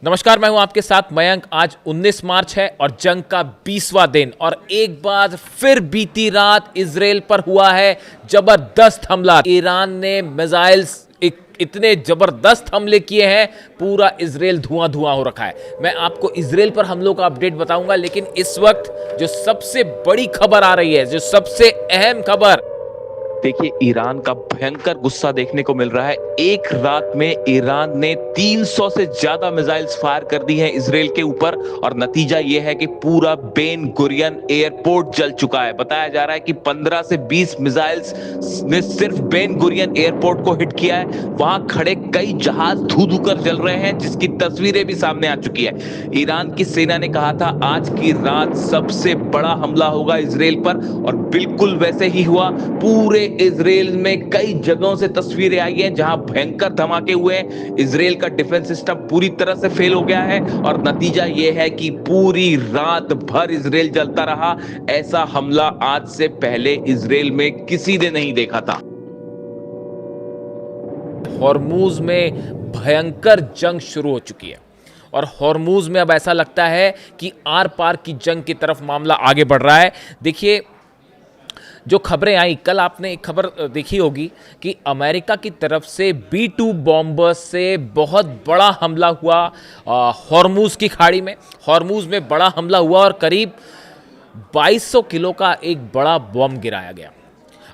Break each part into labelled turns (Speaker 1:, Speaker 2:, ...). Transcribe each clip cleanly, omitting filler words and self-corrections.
Speaker 1: नमस्कार, मैं हूं आपके साथ मयंक। आज 19 मार्च है और जंग का 20वां दिन और एक बार फिर बीती रात इजराइल पर हुआ है जबरदस्त हमला। ईरान ने मिसाइल्स इतने जबरदस्त हमले किए हैं, पूरा इजराइल धुआं धुआं हो रखा है। मैं आपको इजराइल पर हमलों का अपडेट बताऊंगा, लेकिन इस वक्त जो सबसे बड़ी खबर आ रही है, जो सबसे अहम खबर,
Speaker 2: देखिए ईरान का भयंकर गुस्सा देखने को मिल रहा है। एक रात में ईरान ने 300 से ज्यादा मिसाइल्स फायर कर दी हैं इजराइल के ऊपर और नतीजा यह है कि पूरा बेन गुरियन एयरपोर्ट जल चुका है। बताया जा रहा है कि 15 से 20 मिसाइल्स ने सिर्फ बेन गुरियन एयरपोर्ट को हिट किया है। वहां खड़े कई जहाज धू धू कर जल रहे हैं, जिसकी तस्वीरें भी सामने आ चुकी है। ईरान की सेना ने कहा था आज की रात सबसे बड़ा हमला होगा इजराइल पर, और बिल्कुल वैसे ही हुआ। पूरे इजराइल में कई जगहों से तस्वीरें आई हैं जहां भयंकर धमाके हुए हैं। इजराइल का डिफेंस सिस्टम पूरी तरह से फेल हो गया है और नतीजा यह है कि पूरी रात भर इजराइल जलता रहा। ऐसा हमला आज से पहले इजराइल में किसी ने नहीं देखा था।
Speaker 1: हॉर्मुज में भयंकर जंग शुरू हो चुकी है और हॉर्मुज में अब ऐसा लगता है कि आर पार की जंग की तरफ मामला आगे बढ़ रहा है। देखिए, जो खबरें आई कल, आपने एक खबर देखी होगी कि अमेरिका की तरफ से B-2 बॉम्बर्स से बहुत बड़ा हमला हुआ हॉर्मुज की खाड़ी में। हॉर्मुज में बड़ा हमला हुआ और करीब 2200 किलो का एक बड़ा बॉम्ब गिराया गया।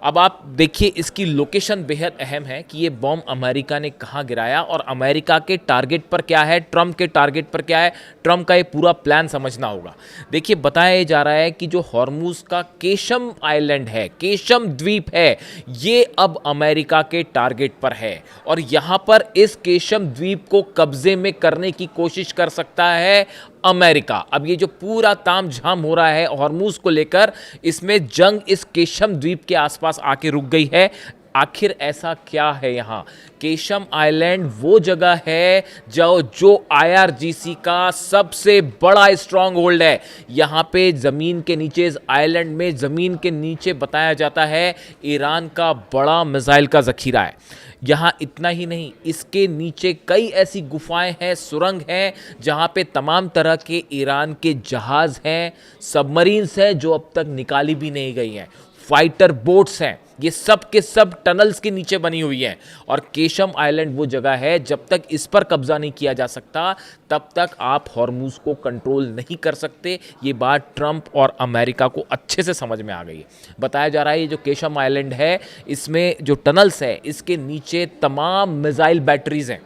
Speaker 1: अब आप देखिए, इसकी लोकेशन बेहद अहम है कि ये बॉम्ब अमेरिका ने कहाँ गिराया और अमेरिका के टारगेट पर क्या है, ट्रंप के टारगेट पर क्या है। ट्रंप का ये पूरा प्लान समझना होगा। देखिए, बताया जा रहा है कि जो हॉर्मुज का केशम आइलैंड है, केशम द्वीप है, ये अब अमेरिका के टारगेट पर है और यहाँ पर इस केशम द्वीप को कब्जे में करने की कोशिश कर सकता है अमेरिका। अब ये जो पूरा तामझाम हो रहा है हॉर्मुज को लेकर, इसमें जंग इस केशम द्वीप के आसपास आके रुक गई है। आखिर ऐसा क्या है यहाँ? केशम आइलैंड वो जगह है जो IRGC का सबसे बड़ा स्ट्रॉन्ग होल्ड है। यहाँ पे ज़मीन के नीचे, इस आइलैंड में ज़मीन के नीचे बताया जाता है ईरान का बड़ा मिसाइल का ज़खीरा है। यहाँ इतना ही नहीं, इसके नीचे कई ऐसी गुफाएं हैं, सुरंग हैं, जहाँ पे तमाम तरह के ईरान के जहाज़ हैं, सबमरीन्स हैं जो अब तक निकाली भी नहीं गई हैं, फाइटर बोट्स हैं। ये सब के सब टनल्स के नीचे बनी हुई हैं और केशम आइलैंड वो जगह है, जब तक इस पर कब्जा नहीं किया जा सकता तब तक आप हॉर्मुज को कंट्रोल नहीं कर सकते। ये बात ट्रंप और अमेरिका को अच्छे से समझ में आ गई है। बताया जा रहा है ये जो केशम आइलैंड है, इसमें जो टनल्स है, इसके नीचे तमाम मिसाइल बैटरीज हैं।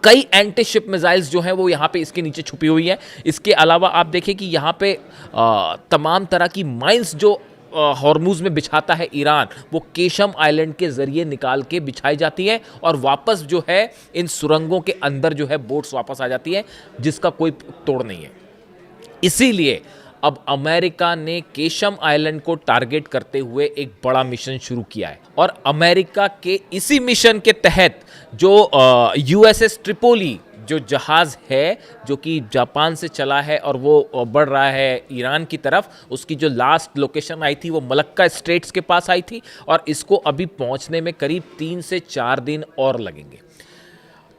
Speaker 1: कई एंटी शिप मिसाइल्स जो हैं वो यहाँ पे इसके नीचे छुपी हुई है। इसके अलावा आप देखें कि यहाँ पे तमाम तरह की माइंस जो हॉर्मुज में बिछाता है ईरान, वो केशम आइलैंड के ज़रिए निकाल के बिछाई जाती है और वापस जो है इन सुरंगों के अंदर जो है बोट्स वापस आ जाती है, जिसका कोई तोड़ नहीं है। इसीलिए अब अमेरिका ने केशम आइलैंड को टारगेट करते हुए एक बड़ा मिशन शुरू किया है और अमेरिका के इसी मिशन के तहत जो USS ट्रिपोली जो जहाज़ है, जो कि जापान से चला है और वो बढ़ रहा है ईरान की तरफ, उसकी जो लास्ट लोकेशन आई थी वो मलक्का स्ट्रेट्स के पास आई थी और इसको अभी पहुंचने में करीब 3 से 4 दिन और लगेंगे।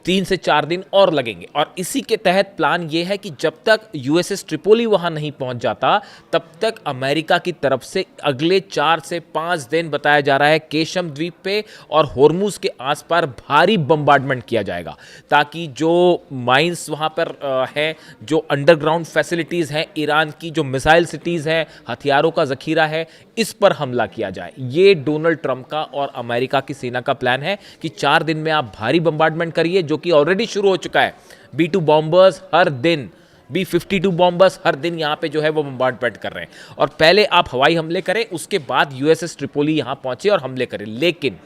Speaker 1: 3 से 4 दिन और लगेंगे और इसी के तहत प्लान ये है कि जब तक USS ट्रिपोली वहाँ नहीं पहुँच जाता तब तक अमेरिका की तरफ से अगले 4 से 5 दिन बताया जा रहा है केशम द्वीप पे और हॉर्मुज के आसपास भारी बम्बार्डमेंट किया जाएगा, ताकि जो माइंस वहाँ पर हैं, जो अंडरग्राउंड फैसिलिटीज़ हैं ईरान की, जो मिसाइल सिटीज़ हैं, हथियारों का ज़खीरा है, इस पर हमला किया जाए। ये डोनाल्ड ट्रंप का और अमेरिका की सेना का प्लान है कि 4 दिन में आप भारी बम्बार्डमेंट करिए, जो कि ऑलरेडी शुरू हो चुका है। B-2 बॉम्बर्स हर दिन, B-52 बॉम्बर्स हर दिन यहाँ पे जो है वो बम्बार्डमेंट कर रहे हैं और पहले आप हवाई हमले करें, उसके बाद USS ट्रिपोली यहाँ पहुंचे और हमले करें। लेकिन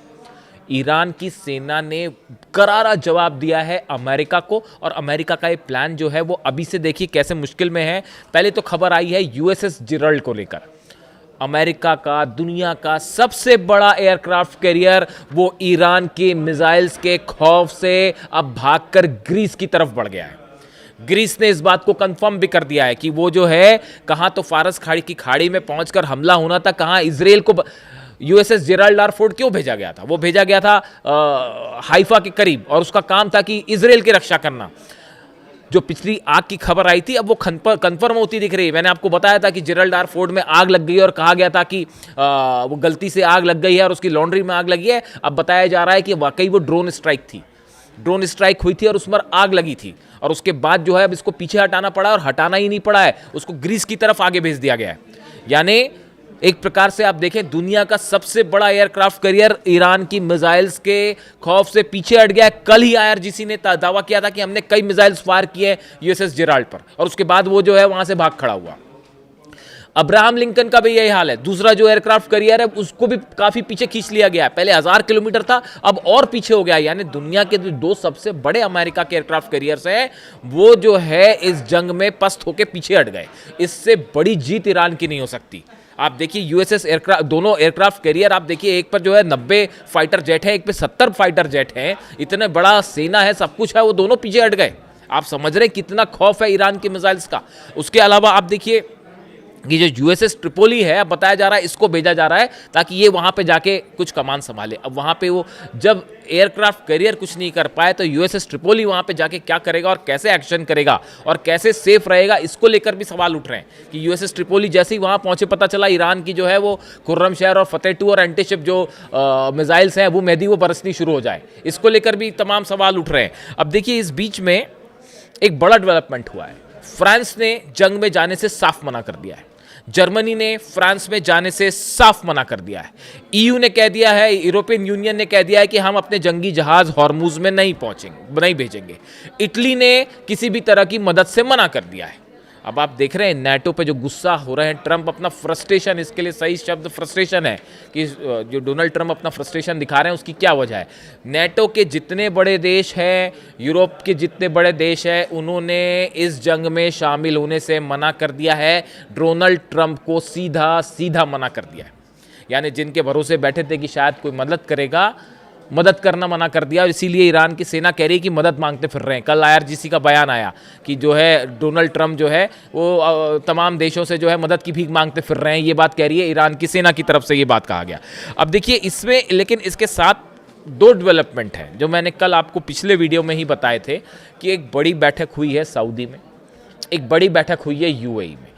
Speaker 1: ईरान की सेना ने करारा जवाब दिया है अमेरिका को और अमेरिका का ये प्लान जो है वो अभी से देखिए कैसे मुश्किल में है। पहले तो खबर आई है USS जेराल्ड को लेकर। अमेरिका का दुनिया का सबसे बड़ा एयरक्राफ्ट कैरियर, वो ईरान के मिसाइल्स के खौफ से अब भागकर ग्रीस की तरफ बढ़ गया है। ग्रीस ने इस बात को कंफर्म भी कर दिया है कि वो जो है, कहाँ तो फारस खाड़ी की खाड़ी में पहुंचकर हमला होना था, कहाँ इजराइल को USS जेराल्ड आर फोर्ड क्यों भेजा गया था? वो भेजा गया था हाइफा के करीब और उसका काम था कि इजराइल की रक्षा करना। जो पिछली आग की खबर आई थी अब वो कन्फर्म होती दिख रही है। मैंने आपको बताया था कि जेरल्ड आर फोर्ड में आग लग गई और कहा गया था कि वो गलती से आग लग गई है और उसकी लॉन्ड्री में आग लगी है। अब बताया जा रहा है कि वाकई वो ड्रोन स्ट्राइक थी, ड्रोन स्ट्राइक हुई थी और उस पर आग लगी थी और उसके बाद जो है अब इसको पीछे हटाना पड़ा और हटाना ही नहीं पड़ा है, उसको ग्रीस की तरफ आगे भेज दिया गया है। यानी एक प्रकार से आप देखें दुनिया का सबसे बड़ा एयरक्राफ्ट कैरियर ईरान की मिसाइल्स के खौफ से पीछे हट गया है। कल ही आईआरजीसी ने दावा किया था कि हमने कई मिसाइल्स फायर किए यूएसएस जेराल्ड पर और उसके बाद वो जो है वहां से भाग खड़ा हुआ। अब्राहम लिंकन का भी यही हाल है, दूसरा जो एयरक्राफ्ट कैरियर है उसको भी काफी पीछे खींच लिया गया है। पहले 1000 किलोमीटर था, अब और पीछे हो गया। यानी दुनिया के जो दो सबसे बड़े अमेरिका के एयरक्राफ्ट कैरियर्स हैं वो जो है इस जंग में पस्त होकर पीछे हट गए। इससे बड़ी जीत ईरान की नहीं हो सकती। आप देखिए यूएसएस एयरक्राफ्ट, दोनों एयरक्राफ्ट कैरियर आप देखिए, एक पर जो है 90 फाइटर जेट है, एक पे 70 फाइटर जेट है, इतने बड़ा सेना है, सब कुछ है, वो दोनों पीछे हट गए। आप समझ रहे हैं कितना खौफ है ईरान के मिसाइल्स का। उसके अलावा आप देखिए कि जो यूएसएस ट्रिपोली है, अब बताया जा रहा है इसको भेजा जा रहा है ताकि ये वहां पे जाके कुछ कमान संभाले। अब वहां पे वो जब एयरक्राफ्ट कैरियर कुछ नहीं कर पाए तो यूएसएस ट्रिपोली वहां पे जाके क्या करेगा और कैसे एक्शन करेगा और कैसे सेफ रहेगा, इसको लेकर भी सवाल उठ रहे हैं कि यूएसएस ट्रिपोली जैसे ही वहां पहुंचे पता चला ईरान की जो है वो खुर्रम शहर और फतेह 2 और एंटीशिप जो मिसाइल्स हैं वो मेहदी वो बरसनी शुरू हो जाए, इसको लेकर भी तमाम सवाल उठ रहे हैं। अब देखिए इस बीच में एक बड़ा डेवलपमेंट हुआ है। फ्रांस ने जंग में जाने से साफ मना कर दिया है, जर्मनी ने फ्रांस में जाने से साफ मना कर दिया है, ईयू ने कह दिया है, यूरोपियन यूनियन ने कह दिया है कि हम अपने जंगी जहाज हॉर्मुज में नहीं भेजेंगे। इटली ने किसी भी तरह की मदद से मना कर दिया है। अब आप देख रहे हैं नाटो पे जो गुस्सा हो रहे हैं ट्रंप, अपना फ्रस्ट्रेशन, इसके लिए सही शब्द फ्रस्ट्रेशन है कि जो डोनाल्ड ट्रंप अपना फ्रस्ट्रेशन दिखा रहे हैं उसकी क्या वजह है। नाटो के जितने बड़े देश हैं, यूरोप के जितने बड़े देश हैं, उन्होंने इस जंग में शामिल होने से मना कर दिया है। डोनाल्ड ट्रंप को सीधा सीधा मना कर दिया है। यानी जिनके भरोसे बैठे थे कि शायद कोई मदद करेगा, मदद करना मना कर दिया। इसीलिए ईरान की सेना कह रही है कि मदद मांगते फिर रहे हैं। कल आईआरजीसी का बयान आया कि जो है डोनाल्ड ट्रंप जो है वो तमाम देशों से जो है मदद की भीख मांगते फिर रहे हैं, ये बात कह रही है ईरान की सेना की तरफ से, ये बात कहा गया। अब देखिए इसमें लेकिन इसके साथ दो डेवलपमेंट हैं जो मैंने कल आपको पिछले वीडियो में ही बताए थे कि एक बड़ी बैठक हुई है सऊदी में, एक बड़ी बैठक हुई है यूएई में,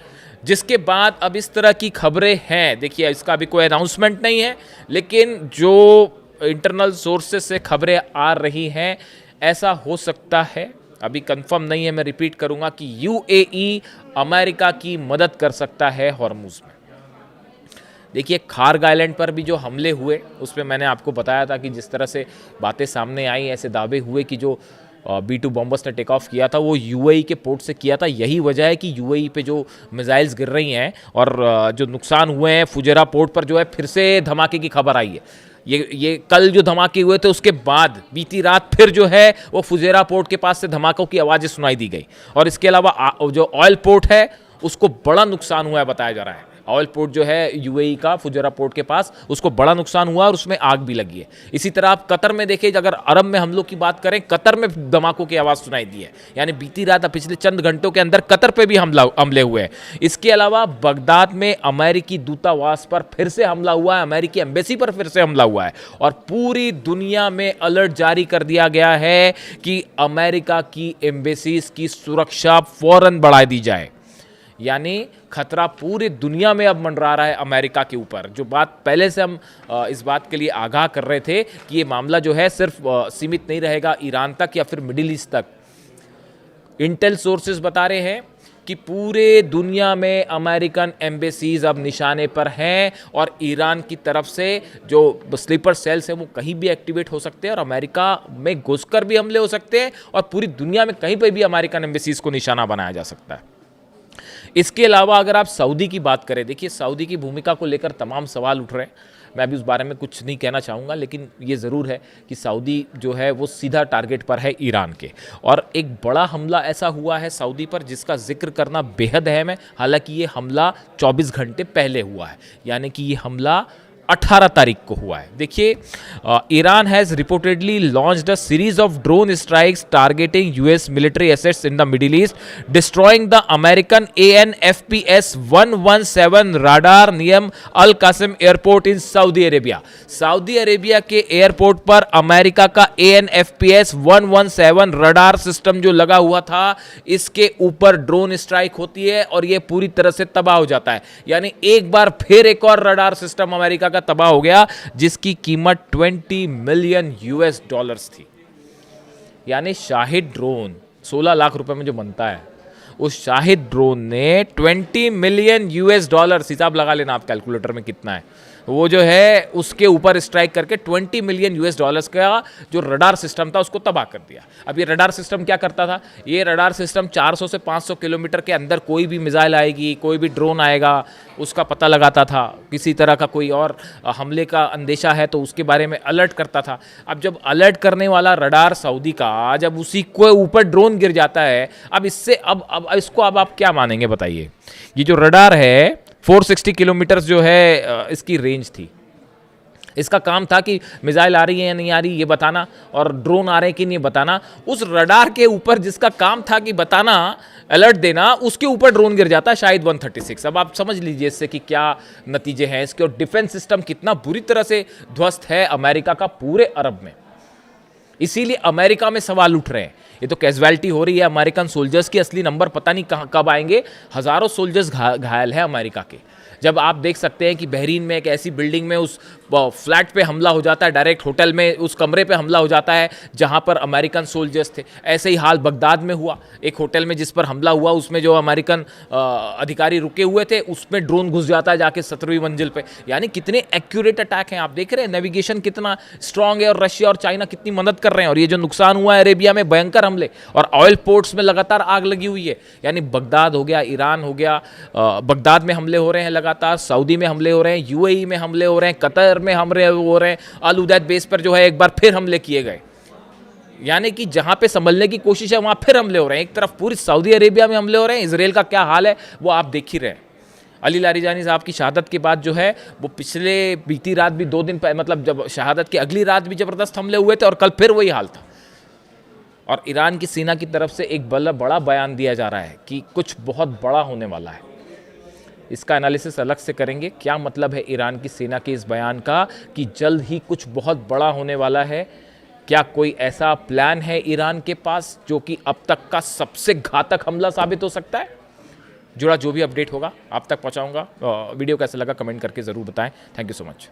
Speaker 1: जिसके बाद अब इस तरह की खबरें हैं। देखिए इसका अभी कोई अनाउंसमेंट नहीं है, लेकिन जो इंटरनल सोर्सेस से खबरें आ रही हैं ऐसा हो सकता है, अभी कंफर्म नहीं है, मैं रिपीट करूंगा कि यूएई अमेरिका की मदद कर सकता है हॉर्मुज में। देखिए खार्ग आइलैंड पर भी जो हमले हुए उसमें मैंने आपको बताया था कि जिस तरह से बातें सामने आई, ऐसे दावे हुए कि जो B-2 बॉम्बर्स ने टेक ऑफ किया था वो यूएई के पोर्ट से किया था। यही वजह है कि यूएई पे जो मिसाइल्स गिर रही हैं और जो नुकसान हुए हैं, फुजेरा पोर्ट पर जो है फिर से धमाके की खबर आई है। ये कल जो धमाके हुए थे उसके बाद बीती रात फिर जो है वो फुजेरा पोर्ट के पास से धमाकों की आवाज़ें सुनाई दी गई। और इसके अलावा जो ऑयल पोर्ट है उसको बड़ा नुकसान हुआ है बताया जा रहा है। ऑयल पोर्ट जो है यूएई का फुजेरा पोर्ट के पास, उसको बड़ा नुकसान हुआ और उसमें आग भी लगी है। इसी तरह आप कतर में देखिए, अगर अरब में हमलों की बात करें, कतर में धमाकों की आवाज़ सुनाई दी है। यानी बीती रात पिछले चंद घंटों के अंदर कतर पे भी हमले हुए हैं। इसके अलावा बगदाद में अमेरिकी दूतावास पर फिर से हमला हुआ है, अमेरिकी एम्बेसी पर फिर से हमला हुआ है और पूरी दुनिया में अलर्ट जारी कर दिया गया है कि अमेरिका की एम्बेसीज की सुरक्षा फौरन बढ़ा दी जाए। यानी खतरा पूरी दुनिया में अब मंडरा रहा है अमेरिका के ऊपर। जो बात पहले से हम इस बात के लिए आगाह कर रहे थे कि ये मामला जो है सिर्फ सीमित नहीं रहेगा ईरान तक या फिर मिडिल ईस्ट तक। इंटेल सोर्सेज बता रहे हैं कि पूरे दुनिया में अमेरिकन एम्बेसीज अब निशाने पर हैं और ईरान की तरफ से जो स्लीपर सेल्स हैं वो कहीं भी एक्टिवेट हो सकते हैं और अमेरिका में घुसकर भी हमले हो सकते हैं और पूरी दुनिया में कहीं पर भी अमेरिकन एम्बेसीज को निशाना बनाया जा सकता है। इसके अलावा अगर आप सऊदी की बात करें, देखिए सऊदी की भूमिका को लेकर तमाम सवाल उठ रहे हैं। मैं अभी उस बारे में कुछ नहीं कहना चाहूँगा, लेकिन ये ज़रूर है कि सऊदी जो है वो सीधा टारगेट पर है ईरान के। और एक बड़ा हमला ऐसा हुआ है सऊदी पर जिसका जिक्र करना बेहद अहम है। हालांकि ये हमला 24 घंटे पहले हुआ है, यानी कि ये हमला 18 तारीख को हुआ है। देखिए, Iran has reportedly launched a series of drone strikes targeting US military assets in the Middle East, destroying the American ANFPS 117 radar नियम Al Qassim airport in Saudi Arabia. Saudi Arabia के एयरपोर्ट पर America का ANFPS 117 radar system जो लगा हुआ था, इसके ऊपर ड्रोन स्ट्राइक होती है और यह पूरी तरह से तबाह हो जाता है। यानी एक बार फिर एक और रडार सिस्टम अमेरिका का तबाह हो गया, जिसकी कीमत 20 मिलियन US थी। यानी शाहिद ड्रोन 16 लाख रुपए में जो बनता है, उस शाहिद ड्रोन ने 20 मिलियन US, हिसाब लगा लेना आप कैलकुलेटर में कितना है, वो जो है उसके ऊपर स्ट्राइक करके 20 मिलियन US का जो रडार सिस्टम था उसको तबाह कर दिया। अब ये रडार सिस्टम क्या करता था? ये रडार सिस्टम 400 से 500 किलोमीटर के अंदर कोई भी मिसाइल आएगी, कोई भी ड्रोन आएगा, उसका पता लगाता था। किसी तरह का कोई और हमले का अंदेशा है तो उसके बारे में अलर्ट करता था। अब जब अलर्ट करने वाला रडार सऊदी का, जब उसी को ऊपर ड्रोन गिर जाता है, अब इससे अब इसको अब आप क्या मानेंगे बताइए? ये जो रडार है 460 किलोमीटर जो है इसकी रेंज थी। इसका काम था कि मिसाइल आ रही है या नहीं आ रही ये बताना, और ड्रोन आ रहे हैं कि नहीं बताना। उस रडार के ऊपर जिसका काम था कि बताना, अलर्ट देना, उसके ऊपर ड्रोन गिर जाता है शायद 136। अब आप समझ लीजिए इससे कि क्या नतीजे हैं इसके, और डिफेंस सिस्टम कितना बुरी तरह से ध्वस्त है अमेरिका का पूरे अरब में। इसीलिए अमेरिका में सवाल उठ रहे हैं। ये तो कैजुअलिटी हो रही है अमेरिकन सोल्जर्स की, असली नंबर पता नहीं कब आएंगे। हजारों सोल्जर्स घायल है अमेरिका के। जब आप देख सकते हैं कि बहरीन में एक ऐसी बिल्डिंग में उस फ्लैट पे हमला हो जाता है, डायरेक्ट होटल में उस कमरे पे हमला हो जाता है जहां पर अमेरिकन सोल्जर्स थे। ऐसे ही हाल बगदाद में हुआ, एक होटल में जिस पर हमला हुआ उसमें जो अमेरिकन अधिकारी रुके हुए थे उसमें ड्रोन घुस जाता है जाके 17वीं मंजिल पे। यानी कितने एक्यूरेट अटैक हैं, आप देख रहे हैं नेविगेशन कितना स्ट्रांग है, और रशिया और चाइना कितनी मदद कर रहे हैं। और ये जो नुकसान हुआ है अरेबिया में, भयंकर हमले, और ऑयल पोर्ट्स में लगातार आग लगी हुई है। यानी बगदाद हो गया, ईरान हो गया, बगदाद में हमले हो रहे हैं लगातार, सऊदी में हमले हो रहे हैं, UAE में हमले हो रहे हैं, कतर में हमले हो रहे हैं, अल उदैद बेस पर जो है एक बार फिर हमले किए गए। यानी कि जहां पे संभलने की कोशिश है वहां फिर हमले हो रहे हैं। एक तरफ पूरी सऊदी अरेबिया में हमले हो रहे हैं, इजराइल का क्या हाल है वो आप देख ही रहे हैं। अली लारीजानी साहब की शहादत के बाद जो है वो बीती रात भी 2 दिन पहले, मतलब जब शहादत की अगली रात भी जबरदस्त हमले हुए थे, और कल फिर वही हाल था। और ईरान की सेना की तरफ से एक बड़ा बयान दिया जा रहा है कि कुछ बहुत बड़ा होने वाला है। इसका एनालिसिस अलग से करेंगे, क्या मतलब है ईरान की सेना के इस बयान का कि जल्द ही कुछ बहुत बड़ा होने वाला है। क्या कोई ऐसा प्लान है ईरान के पास जो कि अब तक का सबसे घातक हमला साबित हो सकता है? जुड़ा जो भी अपडेट होगा आप तक पहुंचाऊंगा। वीडियो कैसा लगा कमेंट करके ज़रूर बताएं। Thank you so much.